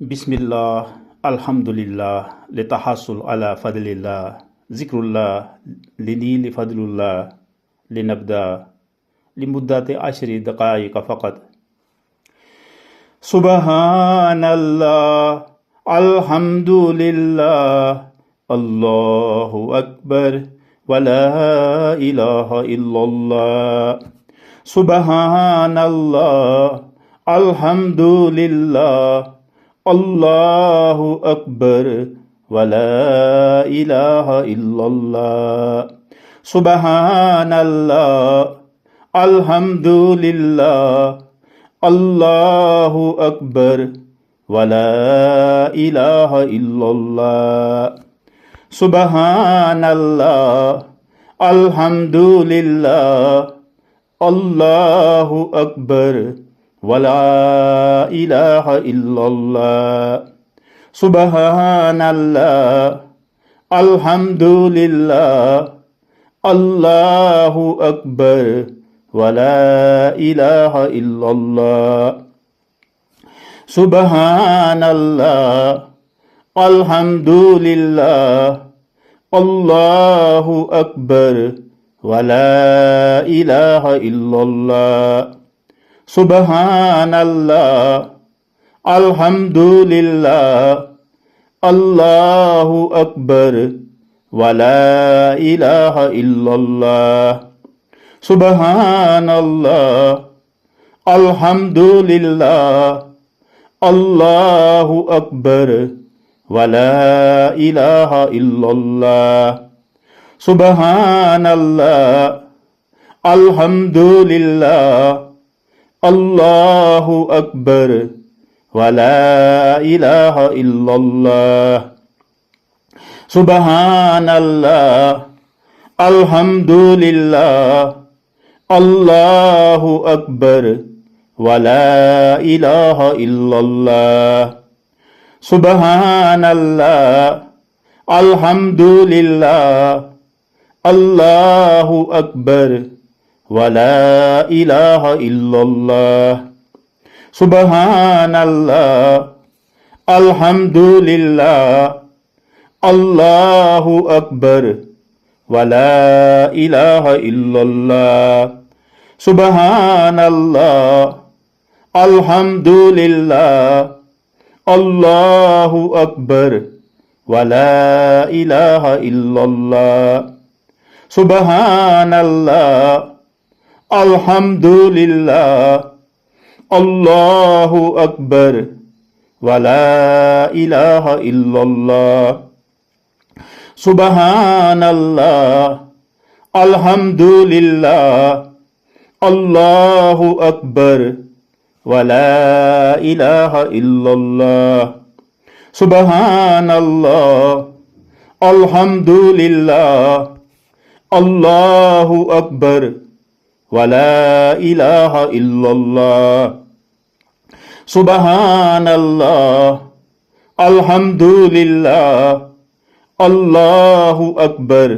Bismillah, Alhamdulillah, لتحصل على فضل الله ذكر الله لنيل فضل الله لنبدأ لمدة 10 دقائق فقط. سبحان الله، الحمد لله، الله أكبر، ولا إله إلا الله. سبحان الله، الحمد لله، الله أكبر، ولا إله إلا الله. سبحان الله، الحمد لله، الله أكبر، ولا إله إلا الله. سبحان الله، الحمد لله، الله أكبر، ولا إله إلا الله. سبحان الله، الحمد لله، الله أكبر، ولا إله إلا الله. سبحان الله، الحمد لله، الله أكبر، ولا إله إلا الله. سبحان الله، الحمد لله، الله أكبر، ولا إله إلا الله. سبحان الله، الحمد لله، الله أكبر، ولا إله إلا الله. سبحان الله، الحمد لله، الله أكبر، ولا إله إلا الله. سبحان الله، الحمد لله، الله أكبر، ولا إله إلا الله. سبحان الله، الحمد لله، الله أكبر، ولا إله إلا الله. سبحان الله، الحمد لله، الله أكبر، ولا إله إلا الله. سبحان الله، الحمد لله، الله أكبر، ولا إله إلا الله. سبحان الله، الحمد لله، الله أكبر، ولا إله إلا الله. سبحان الله، الحمد لله، الله أكبر، ولا إله إلا الله. سبحان الله، الحمد لله، الله أكبر، ولا إله إلا الله. سبحان الله، الحمد لله، الله أكبر،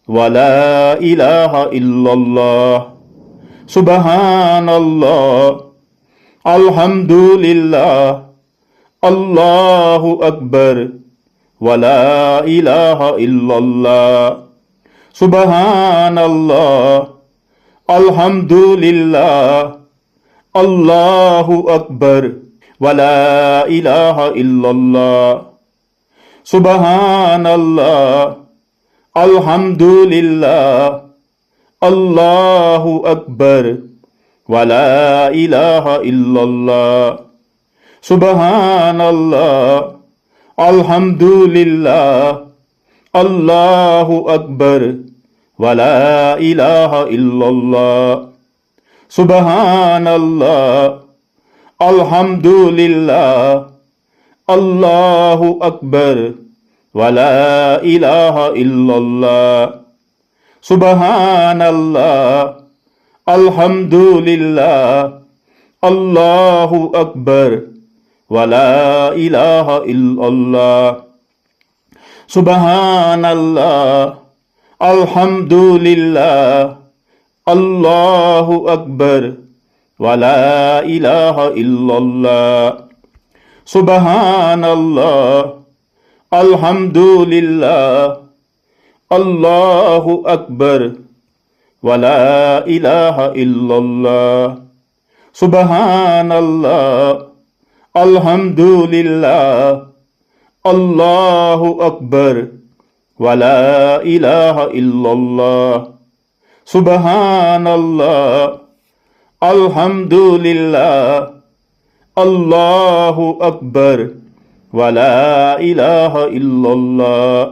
ولا إله إلا الله. سبحان الله، الحمد لله، الله أكبر، ولا إله إلا الله. سبحان الله، الحمد لله، الله أكبر، ولا إله إلا الله. سبحان الله، الحمد لله، الله أكبر، ولا إله إلا الله. سبحان الله، الحمد لله، الله أكبر، ولا إله إلا الله. سبحان الله، الحمد لله، الله أكبر، ولا إله إلا الله. سبحان الله، الحمد لله، الله أكبر، ولا إله إلا الله. سبحان الله، الحمد لله، الله أكبر، ولا إله إلا الله. সুবহানাল্লাহ, আলহামদুলিল্লাহ, আল্লাহু আকবার, ওয়ালা ইলাহা ইল্লাল্লাহ। সুবহানাল্লাহ, আলহামদুলিল্লাহ, আল্লাহু আকবার, ওয়ালা ইলাহা ইল্লাল্লাহ। সুবহানাল্লাহ, আলহামদুলিল্লাহ, আল্লাহু আকবার, ওয়ালা ইলাহা ইল্লাল্লাহ।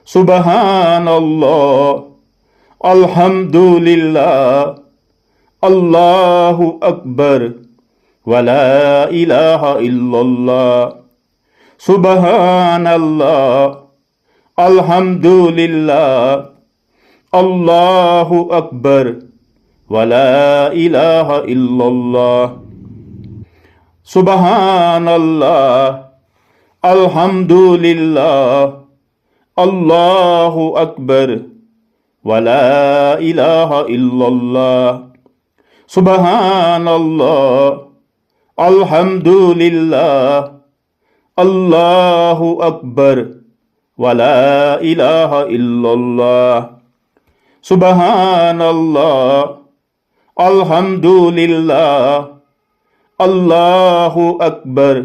সুবহানাল্লাহ, আলহামদুলিল্লাহ, আল্লাহু আকবার, ওয়ালা ইলাহা ইল্লাল্লাহ। সুবহানাল্লাহ, আলহামদুলিল্লাহ, আল্লাহু আকবার, ওয়ালা ইলাহা ইল্লাল্লাহ। সুবহানাল্লাহ, আলহামদুলিল্লাহ, আল্লাহু আকবার, ওয়ালা ইলাহা ইল্লাল্লাহ। সুবহানাল্লাহ, আলহামদুলিল্লাহ, আল্লাহু আকবার, ওয়ালা ইলাহা ইল্লাল্লাহ। সুবহানাল্লাহ, আলহামদুলিল্লাহ, আল্লাহু আকবার,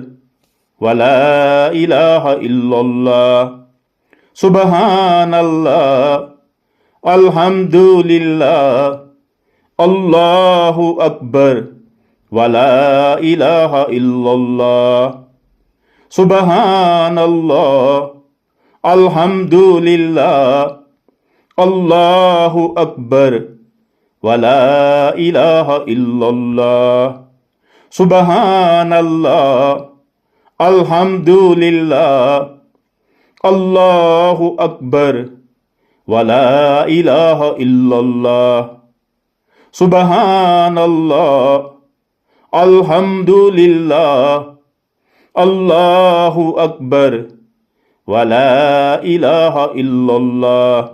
ওয়ালা ইলাহা ইল্লাল্লাহ। সুবহানাল্লাহ, আলহামদুলিল্লাহ, আল্লাহু আকবার, ওয়ালা ইলাহা ইল্লাল্লাহ। সুবহানাল্লাহ, আলহামদুলিল্লাহ, আল্লাহু আকবার, ওয়ালা ইলাহা ইল্লাল্লাহ। সুবহানাল্লাহ, আলহামদুলিল্লাহ, আল্লাহু আকবার, ওয়ালা ইলাহা ইল্লাল্লাহ। সুবহানাল্লাহ, আলহামদুলিল্লাহ, আল্লাহু আকবার, ওয়ালা ইলাহা ইল্লাল্লাহ।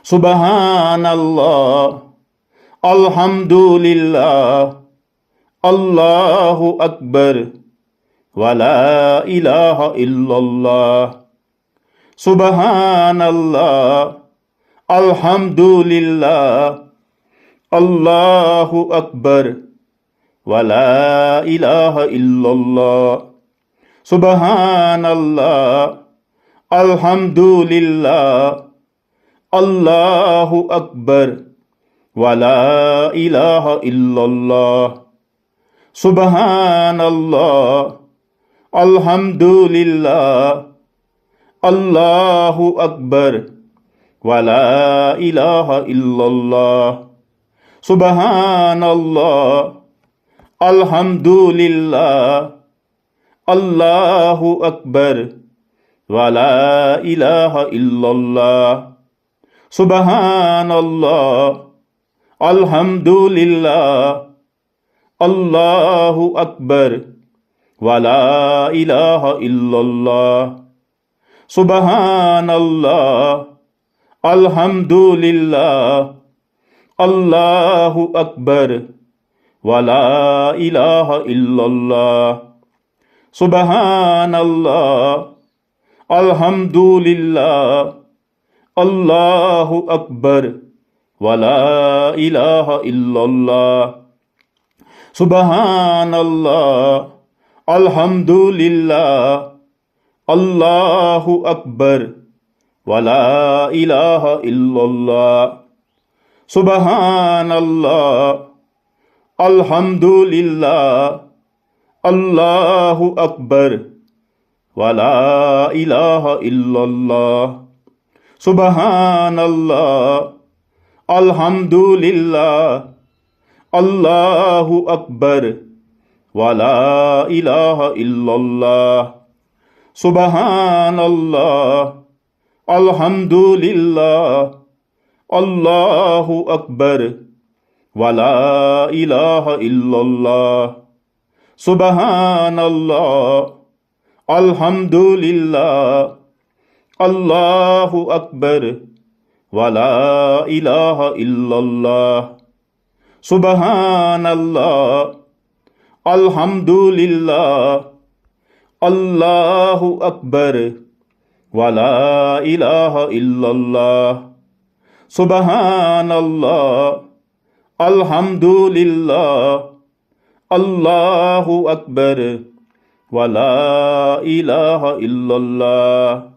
সুবহানাল্লাহ, আলহামদুলিল্লাহ, আল্লাহু আকবার, ওয়ালা ইলাহা ইল্লাল্লাহ। সুবহানাল্লাহ, আলহামদুলিল্লাহ, আল্লাহু আকবার, ওয়ালা ইলাহা ইল্লাল্লাহ। সুবহানাল্লাহ, আলহামদুলিল্লাহ, আল্লাহু আকবার, ওয়ালা ইলাহা ইল্লাল্লাহ। সুবহানাল্লাহ, আলহামদুলিল্লাহ, আল্লাহু আকবার, ওয়ালা ইলাহা ইল্লাল্লাহ। সুবহানাল্লাহ, আলহামদুলিল্লাহ, আল্লাহু আকবার, ওয়ালা ইলাহা ইল্লাল্লাহ। সুবহানাল্লাহ, আলহামদুলিল্লাহ, আল্লাহু আকবার, ওয়ালা ইলাহা ইল্লাল্লাহ। সুবহানাল্লাহ, আলহামদুলিল্লাহ, আল্লাহু আকবার, ওয়ালা ইলাহা ইল্লাল্লাহ। সুবহানাল্লাহ, আলহামদুলিল্লাহ, আল্লাহু আকবার, ওয়ালা ইলাহা ইল্লাল্লাহ। সুবহানাল্লাহ, আলহামদুলিল্লাহ, আল্লাহু আকবার, ওয়ালা ইলাহা ইল্লাল্লাহ। সুবহানাল্লাহ, আলহামদুলিল্লাহ, আল্লাহু আকবার, ওয়ালা ইলাহা ইল্লাল্লাহ। সুবহানাল্লাহ, আলহামদুলিল্লাহ, আল্লাহু আকবার, ওয়ালা ইলাহা ইল্লাল্লাহ। সুবহানাল্লাহ, আলহামদুলিল্লাহ, আল্লাহু আকবার, ওয়ালা ইলাহা ইল্লাল্লাহ। সুবহানাল্লাহ, আলহামদুলিল্লাহ, আল্লাহু আকবার, ওয়ালা ইলাহা ইল্লাল্লাহ। সুবহানাল্লাহ, আলহামদুলিল্লাহ, আল্লাহু আকবার ওয়া লা ইলাহা ইল্লাল্লাহ সুবহানাল্লাহ আলহামদুলিল্লাহ আল্লাহু আকবার ওয়া লা ইলাহা ইল্লাল্লাহ